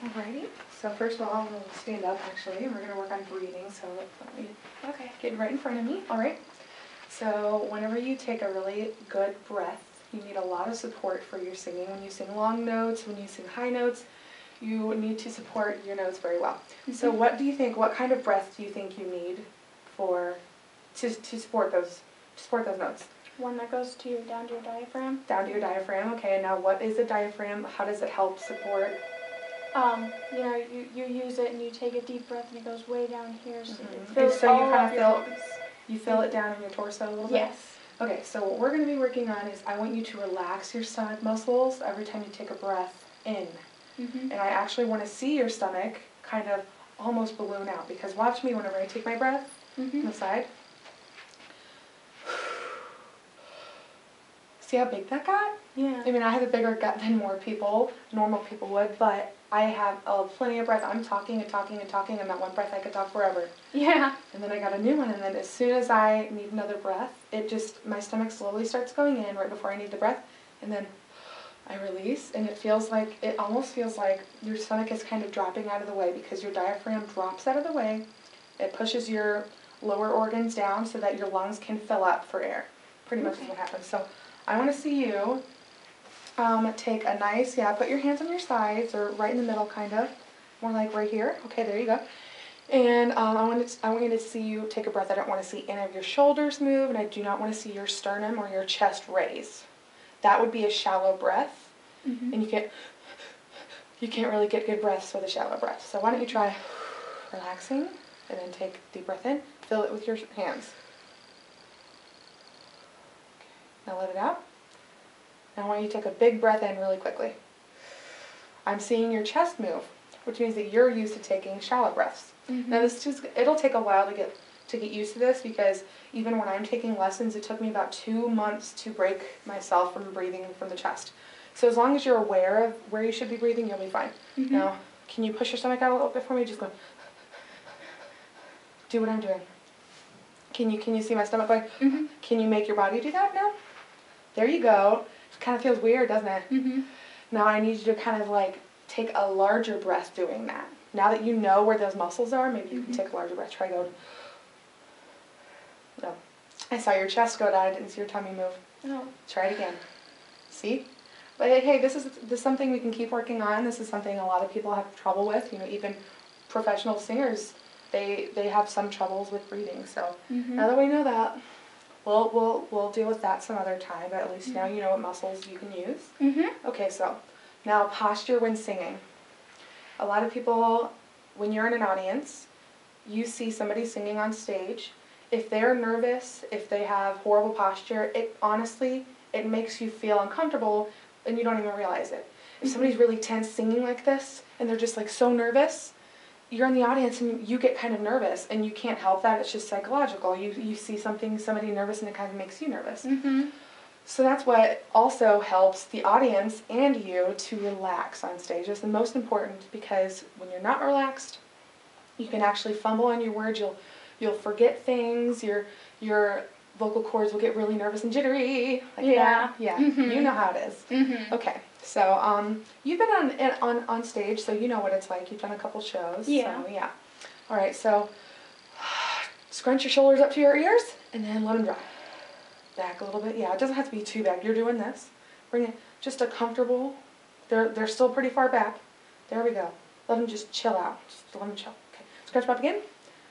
Alrighty, so first of all, we'll stand up actually, and we're going to work on breathing, so let me get right in front of me. Alright, so whenever you take a really good breath, you need a lot of support for your singing. When you sing long notes, when you sing high notes, you need to support your notes very well. So what do you think, what kind of breath do you think you need to support those notes? One that goes down to your diaphragm. Down to your diaphragm, okay. Now what is a diaphragm? How does it help support? You use it and you take a deep breath and it goes way down here. So you feel it down in your torso a little bit? Yes. Okay, so what we're going to be working on is I want you to relax your stomach muscles every time you take a breath in. And I actually want to see your stomach kind of almost balloon out, because watch me whenever I take my breath on the side. See how big that got? Yeah. I mean, I have a bigger gut than normal people would, but I have plenty of breath. I'm talking and talking and talking, and that one breath I could talk forever. Yeah. And then I got a new one, and then as soon as I need another breath, my stomach slowly starts going in right before I need the breath, and then I release, and it almost feels like your stomach is kind of dropping out of the way, because your diaphragm drops out of the way. It pushes your lower organs down so that your lungs can fill up for air. Pretty much is what happens. So I want to see you take a nice, put your hands on your sides, or right in the middle kind of, more like right here. Okay, there you go. And I want you to see you take a breath. I don't want to see any of your shoulders move, and I do not want to see your sternum or your chest raise. That would be a shallow breath, and you can't really get good breaths with a shallow breath. So why don't you try relaxing, and then take a deep breath in, fill it with your hands. Now let it out. Now I want you to take a big breath in really quickly. I'm seeing your chest move, which means that you're used to taking shallow breaths. Now it'll take a while to get used to this, because even when I'm taking lessons, it took me about 2 months to break myself from breathing from the chest. So as long as you're aware of where you should be breathing, you'll be fine. Now, can you push your stomach out a little bit for me? Just go. Do what I'm doing. Can you see my stomach going? Can you make your body do that now? There you go. It kind of feels weird, doesn't it? Now I need you to kind of like take a larger breath doing that. Now that you know where those muscles are, maybe you can take a larger breath. Try going. No. I saw your chest go down. I didn't see your tummy move. No. Try it again. See? But hey, this is something we can keep working on. This is something a lot of people have trouble with. You know, even professional singers, they have some troubles with breathing. So now that we know that, we'll deal with that some other time. But at least now you know what muscles you can use. Okay, so now posture when singing. A lot of people, when you're in an audience, you see somebody singing on stage. If they're nervous, if they have horrible posture, it makes you feel uncomfortable, and you don't even realize it. If somebody's really tense singing like this, and they're just like so nervous, you're in the audience and you get kind of nervous, and you can't help that. It's just psychological. You see somebody nervous, and it kind of makes you nervous. So that's what also helps the audience and you to relax on stage. It's the most important, because when you're not relaxed, you can actually fumble on your words. You'll forget things. Your vocal cords will get really nervous and jittery. Like that. Yeah. You know how it is. Okay. So you've been on stage, so you know what it's like. You've done a couple shows. Yeah. So yeah. All right. So scrunch your shoulders up to your ears, and then let them drop. Back a little bit. Yeah, it doesn't have to be too back. You're doing this. Bring it just a comfortable. They're still pretty far back. There we go. Let them just chill out. Just let them chill. Okay. Scratch them up again.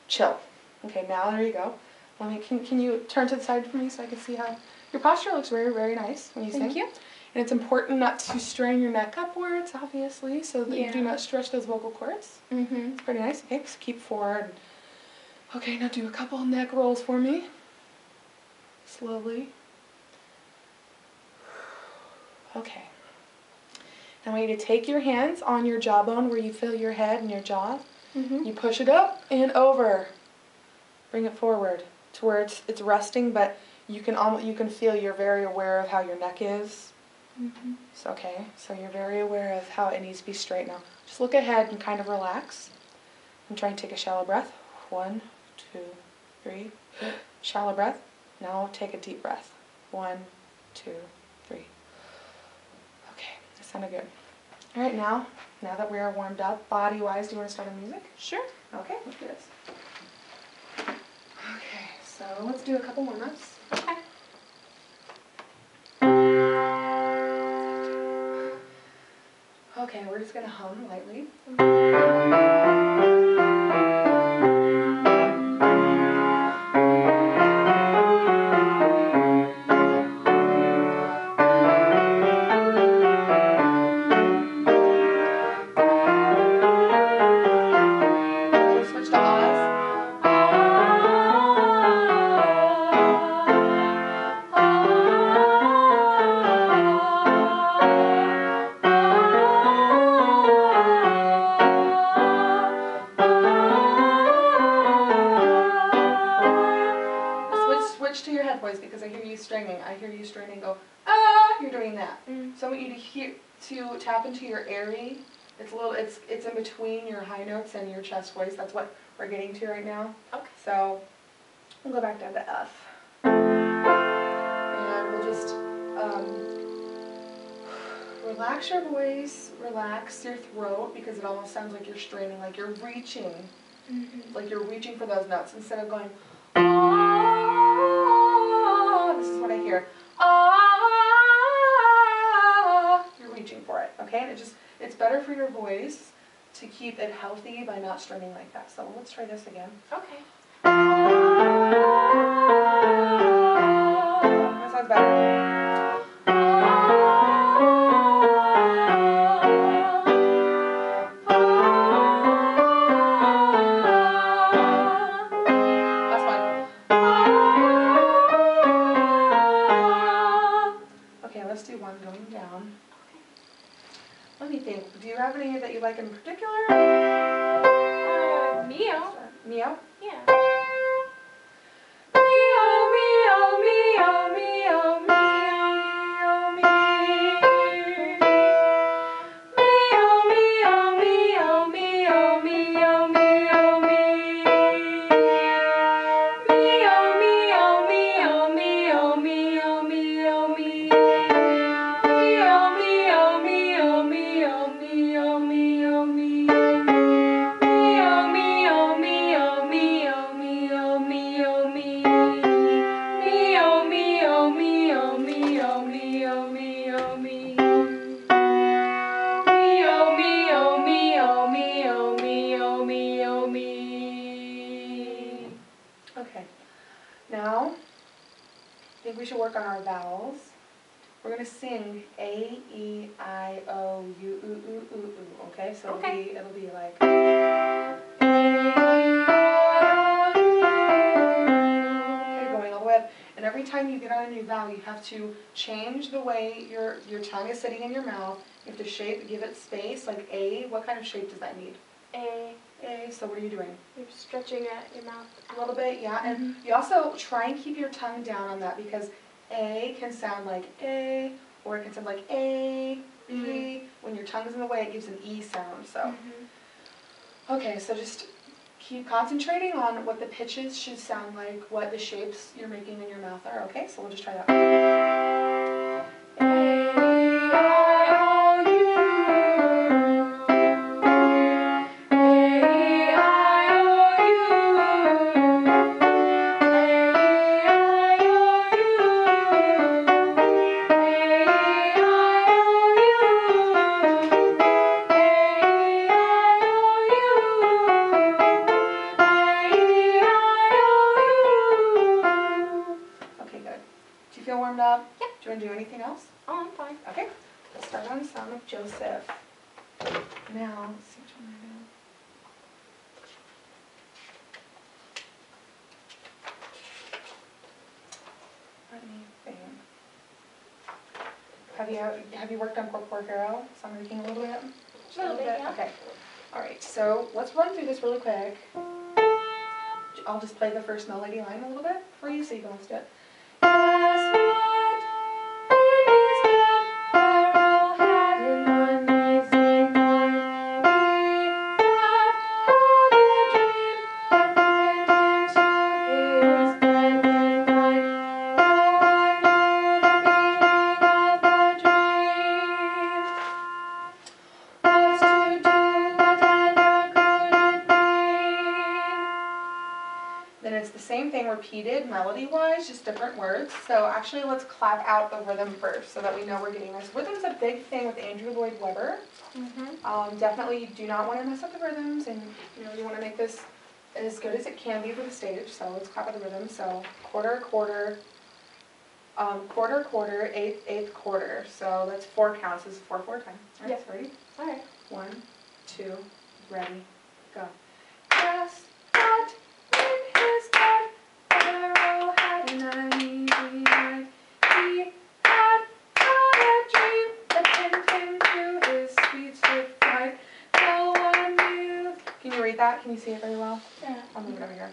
Chill. Okay. Now there you go. Can you turn to the side for me so I can see how your posture looks very, very nice when you sing. Thank you. And it's important not to strain your neck upwards, obviously, so that you do not stretch those vocal cords. It's pretty nice. Okay. So keep forward. Okay. Now do a couple neck rolls for me. Slowly. Okay. Now I want you to take your hands on your jawbone where you feel your head and your jaw. You push it up and over. Bring it forward to where it's resting, but you can feel you're very aware of how your neck is. So, okay. So you're very aware of how it needs to be straight now. Just look ahead and kind of relax. And try and take a shallow breath. 1, 2, 3. Shallow breath. Now take a deep breath. 1, 2, 3. Okay, that sounded good. All right, now now that we are warmed up body-wise, do you want to start on music? Sure. Okay, let's do this. Okay, so let's do a couple warm-ups. Okay. Okay, we're just gonna hum lightly. We'll switch to Oz. Switch to your head voice because I hear you straining. I hear you straining. Go ah. You're doing that. So I want you to tap into your airy. It's in between your high notes and your chest voice. That's what we're getting to right now. Okay. So we'll go back down to F, and we'll just relax your voice, relax your throat because it almost sounds like you're straining, like you're reaching, like you're reaching for those notes instead of going. Ah, this is what I hear. Ah, you're reaching for it, okay? And it's better for your voice to keep it healthy by not straining like that. So let's try this again. Okay. That sounds better. Let's do one going down. Let me think. Do you have any that you like in particular? Mio. Mio? Yeah. Okay. Now, I think we should work on our vowels. We're going to sing A, E, I, O, U, U, U, U, U, okay? So it'll be like... Okay, going all the way up. And every time you get on a new vowel, you have to change the way your tongue is sitting in your mouth. You have to give it space, like A. What kind of shape does that need? A. A, so what are you doing? You're stretching your mouth A little bit, yeah. And you also try and keep your tongue down on that because A can sound like A, or it can sound like A, B. When your tongue's in the way, it gives an E sound, so. Okay, so just keep concentrating on what the pitches should sound like, what the shapes you're making in your mouth are, okay? So we'll just try that. Warmed up? Yeah. Do you want to do anything else? Oh, I'm fine. Okay. Let's start on the sound of Joseph. Now, let's see which one I do. Let me think. Have you worked on Corporero? Song of the King a little bit? A little bit, yeah. Okay. All right. So let's run through this really quick. I'll just play the first melody line a little bit for you, so you can listen to it. Guess what? It is that Pharaoh had an amazing night. He had a dream that went into his bed midnight. No one knew the meaning of the dream. Was to same thing repeated melody-wise, just different words. So actually let's clap out the rhythm first so that we know we're getting this. Rhythm's a big thing with Andrew Lloyd Webber. Definitely you do not want to mess up the rhythms, and you want to make this as good as it can be for the stage. So let's clap out the rhythm. So quarter, quarter, quarter, quarter, eighth, eighth, quarter. So that's 4 counts. This is 4/4 time. All right, Yep. so ready? All right. 1, 2, ready, go. Yes, but in his bed, Pharaoh had an uneasy night. He had a dream that pinned him to his sweet swift flight. No one knew. Can you read that? Can you see it very well? Yeah. I'll move it over here.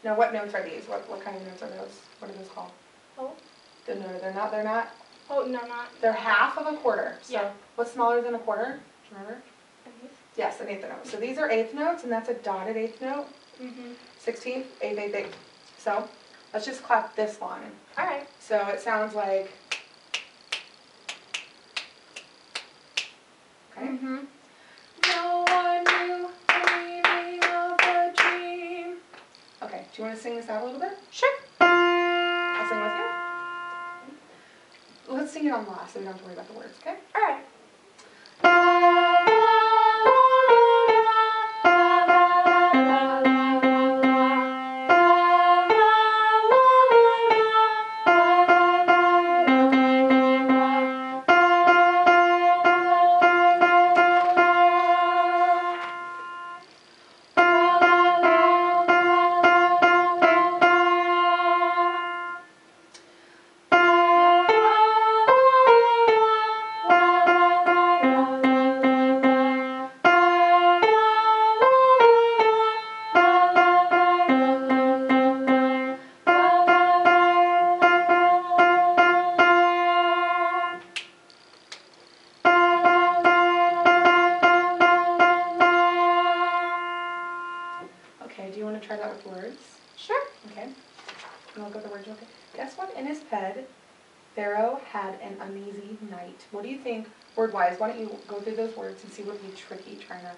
Now, what notes are these? What kind of notes are those? What are those called? Oh. No, they're not. They're not. Oh, no, not. They're half of a quarter. So Yeah. what's smaller than a quarter? Do you remember? Yes, an eighth note. So these are eighth notes, and that's a dotted eighth note. 16th, eighth, eighth, eighth. So let's just clap this line. All right. So it sounds like. Okay. No one knew the meaning of the dream. Okay. Do you want to sing this out a little bit? Sure. I'll sing with you. Let's sing it on last, so we don't have to worry about the words. Okay. All right. Okay, do you want to try that with words? Sure. Okay. You look at the words, okay? Guess what? In his bed, Pharaoh had an uneasy night. What do you think, word-wise? Why don't you go through those words and see what would be tricky trying to...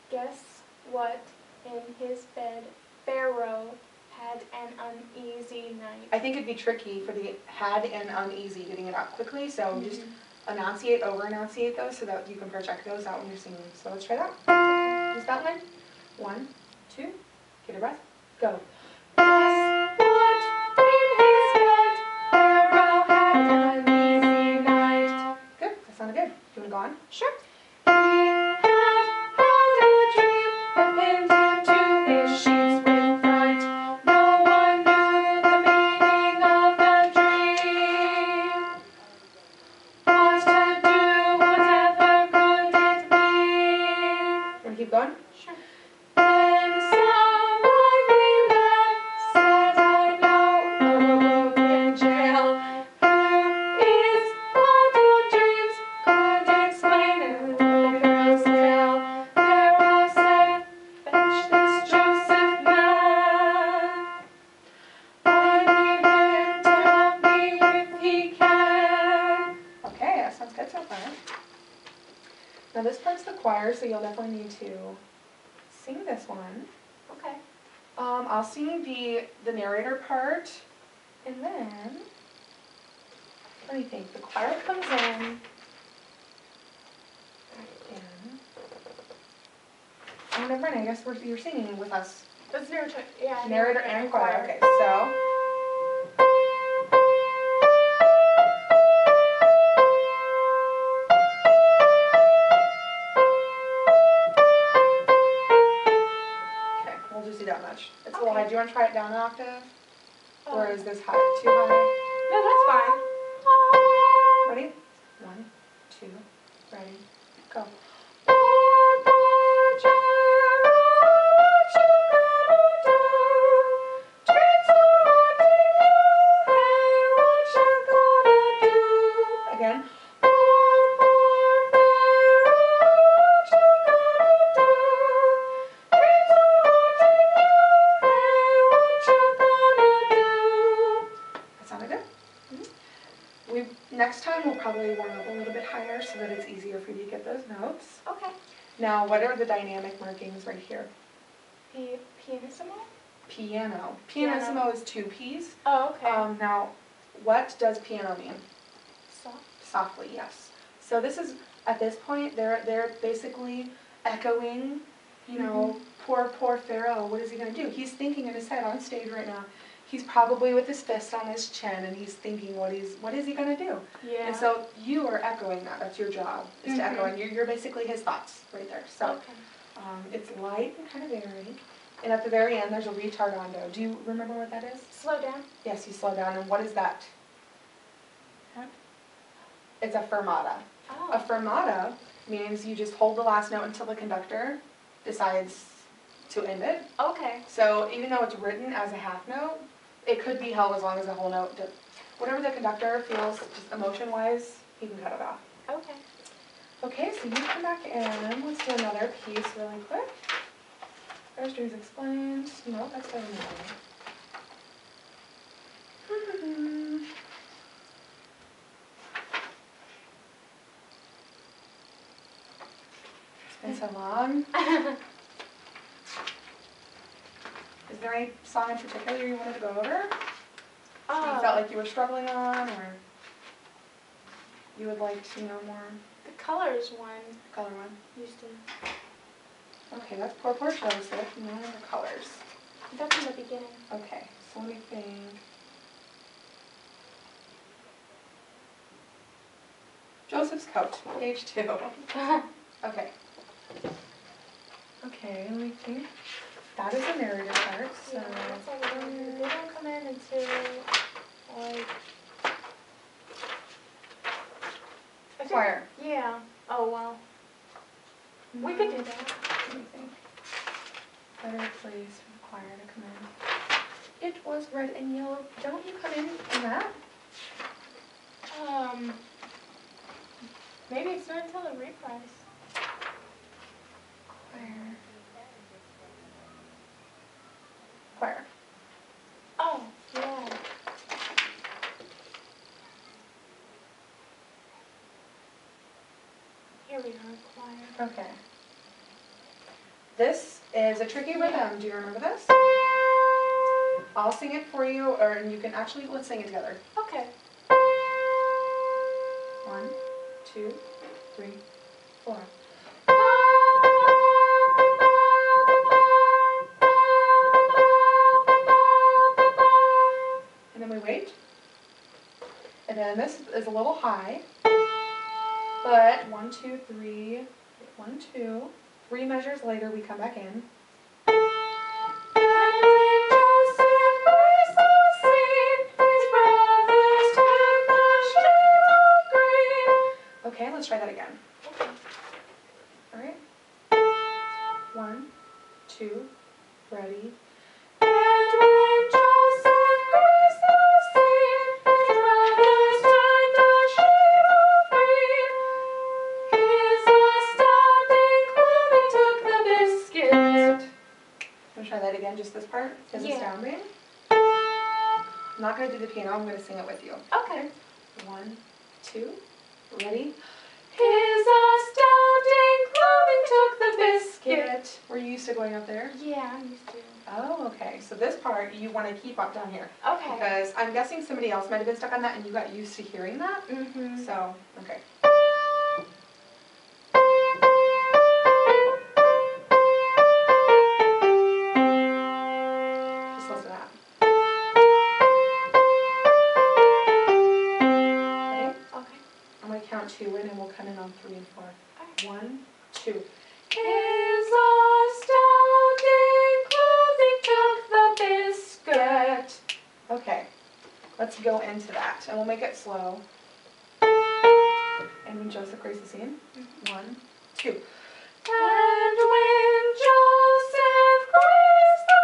Guess what? In his bed, Pharaoh had an uneasy night. I think it'd be tricky for the had and uneasy, getting it out quickly, so just enunciate, over-enunciate those so that you can project those out when you're singing. So let's try that. Just that one. 1, 2, get a breath, go. Guess what? In his bed, Pharaoh had an uneasy night. Good, that sounded good. Do you want to go on? Sure. He had a dream that pinned him to his sheets with fright. No one knew the meaning of the dream. What to do, whatever could it mean? Want to keep going? Sure. Then some lively lad said, I know a book in jail who is blind to dreams, could explain it with Pharaoh's tale. Pharaoh said, fetch this Joseph man. I need him to help me if he can. Okay, that sounds good so far. Now this part's the choir, so you'll definitely need to sing this one. Okay. I'll sing the narrator part, and then, let me think, the choir comes in, oh, never mind, I guess you're singing with us. That's narrator. Yeah. Narrator and choir, okay, so. Okay, we'll just do that much. It's a little high. Do you want to try it down an octave? Or is this high, too high? No, that's fine. Ready? 1, 2, ready, go. Again. That sounded good? Next time we'll probably warm up a little bit higher so that it's easier for you to get those notes. Okay. Now, what are the dynamic markings right here? Pianissimo? Piano. Piano. Pianissimo is 2 P's. Oh, okay. Now, what does piano mean? Soft. Softly, yes. So this is, at this point, they're basically echoing, you know, poor Pharaoh. What is he going to do? He's thinking in his head on stage right now. He's probably with his fist on his chin, and he's thinking, what is he going to do? Yeah. And so you are echoing that. That's your job, is to echo. And you're basically his thoughts right there. So Okay. it's light and kind of airy. And at the very end, there's a retardando. Do you remember what that is? Slow down. Yes, you slow down. And what is that? It's a fermata. Oh. A fermata means you just hold the last note until the conductor decides to end it. Okay. So even though it's written as a half note, it could be held as long as the whole note. Whatever the conductor feels, just emotion-wise, he can cut it off. Okay. Okay, so you come back in. Let's do another piece really quick. First Dreams Explained. No, that's better than It's been so long. Is there any song in particular you wanted to go over? You felt like you were struggling on, or you would like to know more? The colors one Color one. used to. Okay, that's Poor Joseph. No other colors. That's in the beginning. Okay, so let me think. Joseph's Coat, page 2. Okay. Okay, let me think. That is the narrative part, so. Yeah, that's all we're gonna do. They don't come in until like. I think- Choir. Yeah. Oh well. We could do that. Let me think. Better place for the choir to come in. It was red and yellow. Don't you come in that? Maybe it's not until the reprise. Choir. Choir. Oh, yeah. Here we are, choir. Okay. This is a tricky rhythm. Do you remember this? I'll sing it for you, and you can actually, let's sing it together. Okay. 1, 2, 3, 4. And then we wait. And then this is a little high. But 1, 2, 3, 1, 2. 3 measures later, we come back in. Okay, let's try that again. All right. 1, 2, ready. And when Joseph Christ the seed, his brothers died the shame of grief. His astounding clothing took the biscuit. I'm gonna try that again, just this part. His astounding. I'm not gonna do the piano. I'm gonna sing it with you. Okay. 1, 2, ready. His astounding clothing took the biscuit. Were you used to going up there? Yeah, I'm used to. Oh, okay. So this part you want to keep up down here. Okay. Because I'm guessing somebody else might have been stuck on that and you got used to hearing that. Mm-hmm. So, okay. Just listen to that. Ready? Okay. I'm going to count 2 in and we'll come in on 3 and 4. Okay. 1, 2. His astounding clothing took the biscuit. Okay, let's go into that, and we'll make it slow. And when Joseph Grace the scene. 1, 2. And when Joseph Grace the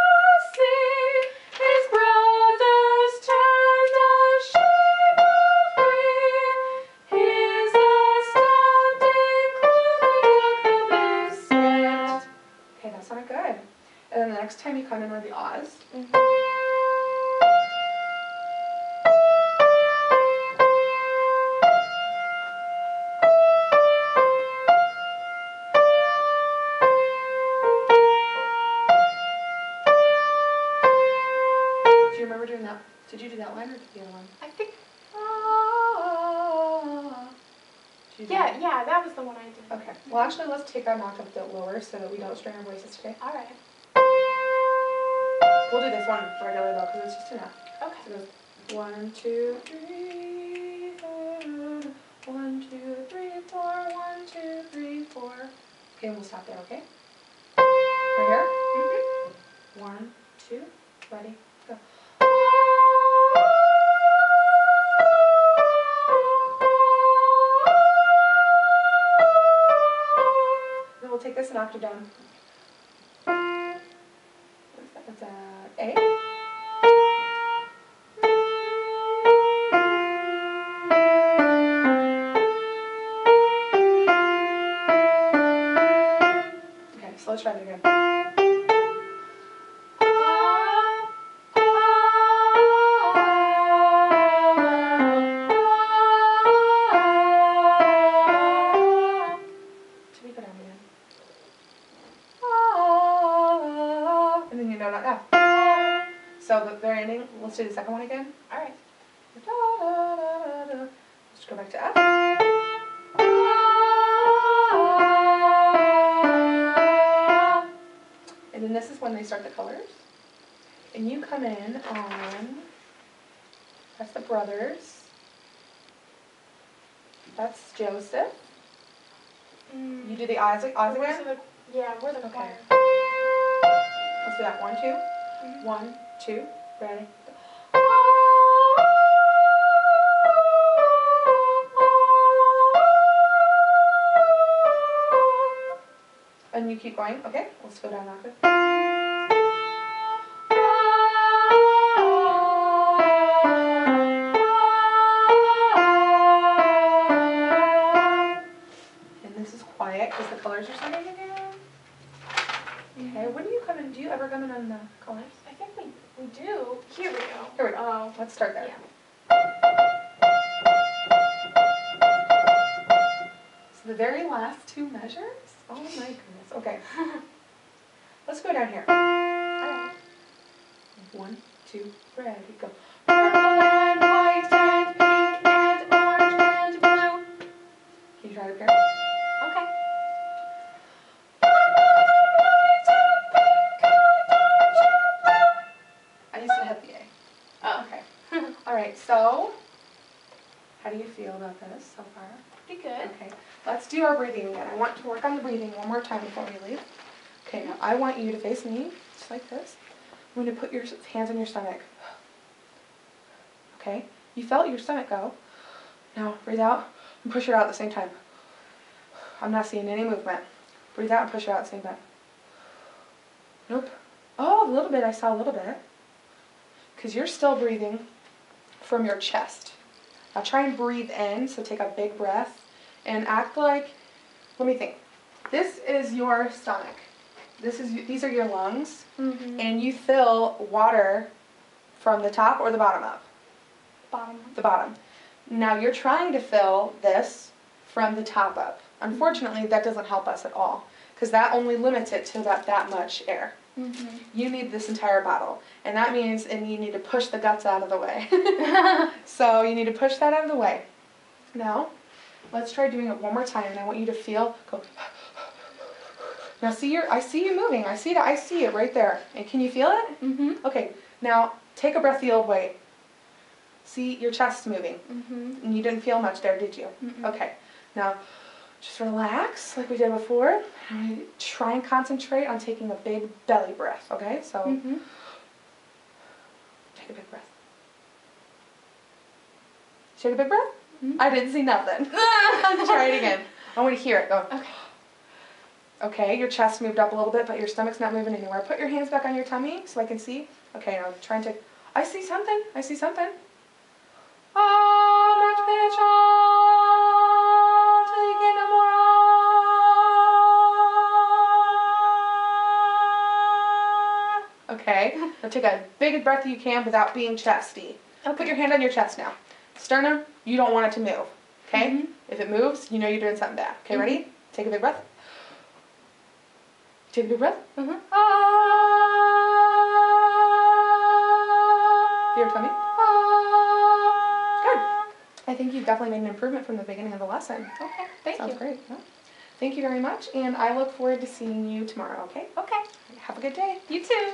scene, his brothers turned ashamed of grief. His astounding clothing took the biscuit. Okay, that's not good. And then the next time you come in are the ahs. Did you do that? Yeah, that was the one I did. Okay. Well, actually, let's take an octave bit lower so that we don't strain our voices today. All right. We'll do this one regular though, because it's just enough. Okay. So it goes 1, 2, 3, 4. 1, 2, 3, 4. 1, 2, 3, 4. Okay, and we'll stop there. Okay. Right here. Mhm. 1, 2. Ready. Go. Then we'll take this an octave down. What's that? That's A. Okay, so let's try that again. Should we go down again? And then you know that F. So the very ending, let's do the second one again. All right. Let's go back to F. And then this is when they start the colors. And you come in on, that's the brothers. That's Joseph. You do the Oz again? Yeah, we're the Okay. choir. Let's do that. 1, 2. Mhm. 1, 2. Ready? And you keep going. Okay, let's go down an octave. And this is quiet because the colors are starting again. Okay, when do you come in? Do you ever come in on the colors? I think we do. Here we go. Here we go. Oh. Let's start there. Yeah. So the very last two measures? Oh my goodness. Okay. Let's go down here. All right. 1, 2, ready, go. Purple and white and pink and orange and blue. Can you try it up here? Okay. I used to have the A. Oh. Okay. All right, so how do you feel about this so far? Pretty good. Okay, let's do our breathing again. I want to work on the breathing one more time before we leave. Okay, now I want you to face me, just like this. I'm going to put your hands on your stomach. Okay, you felt your stomach go. Now breathe out and push it out at the same time. I'm not seeing any movement. Breathe out and push it out at the same time. Nope. Oh, a little bit. I saw a little bit. Because you're still breathing from your chest. Now try and breathe in, so take a big breath and act like, let me think. This is your stomach. These are your lungs, and you fill water from the top or the bottom up? Bottom. The bottom. Now you're trying to fill this from the top up. Unfortunately, that doesn't help us at all, because that only limits it to about that much air. You need this entire bottle, and that means, and you need to push the guts out of the way. So you need to push that out of the way. Now, let's try doing it one more time, and I want you to feel, go. Now I see you moving, I see it right there. And can you feel it? Okay, now take a breath the old way. See your chest moving. And you didn't feel much there, did you? Okay, now just relax like we did before. And try and concentrate on taking a big belly breath, okay? So, take a big breath. Take a big breath? I didn't see nothing. Try it again. I want to hear it. Go. Okay. Okay, your chest moved up a little bit, but your stomach's not moving anywhere. Put your hands back on your tummy so I can see. Okay, now try and take. I see something. I see something. Much pitch on till you get no more on. Okay, now take a big breath that you can without being chesty. Okay. Put your hand on your chest now. Sternum, you don't want it to move. Okay? If it moves, you know you're doing something bad. Okay, ready? Take a big breath. Take a big breath. Your tummy. Good. I think you've definitely made an improvement from the beginning of the lesson. Okay, thank Sounds you. great. Yeah. Thank you very much, and I look forward to seeing you tomorrow, okay? Okay, Have a good day. you too.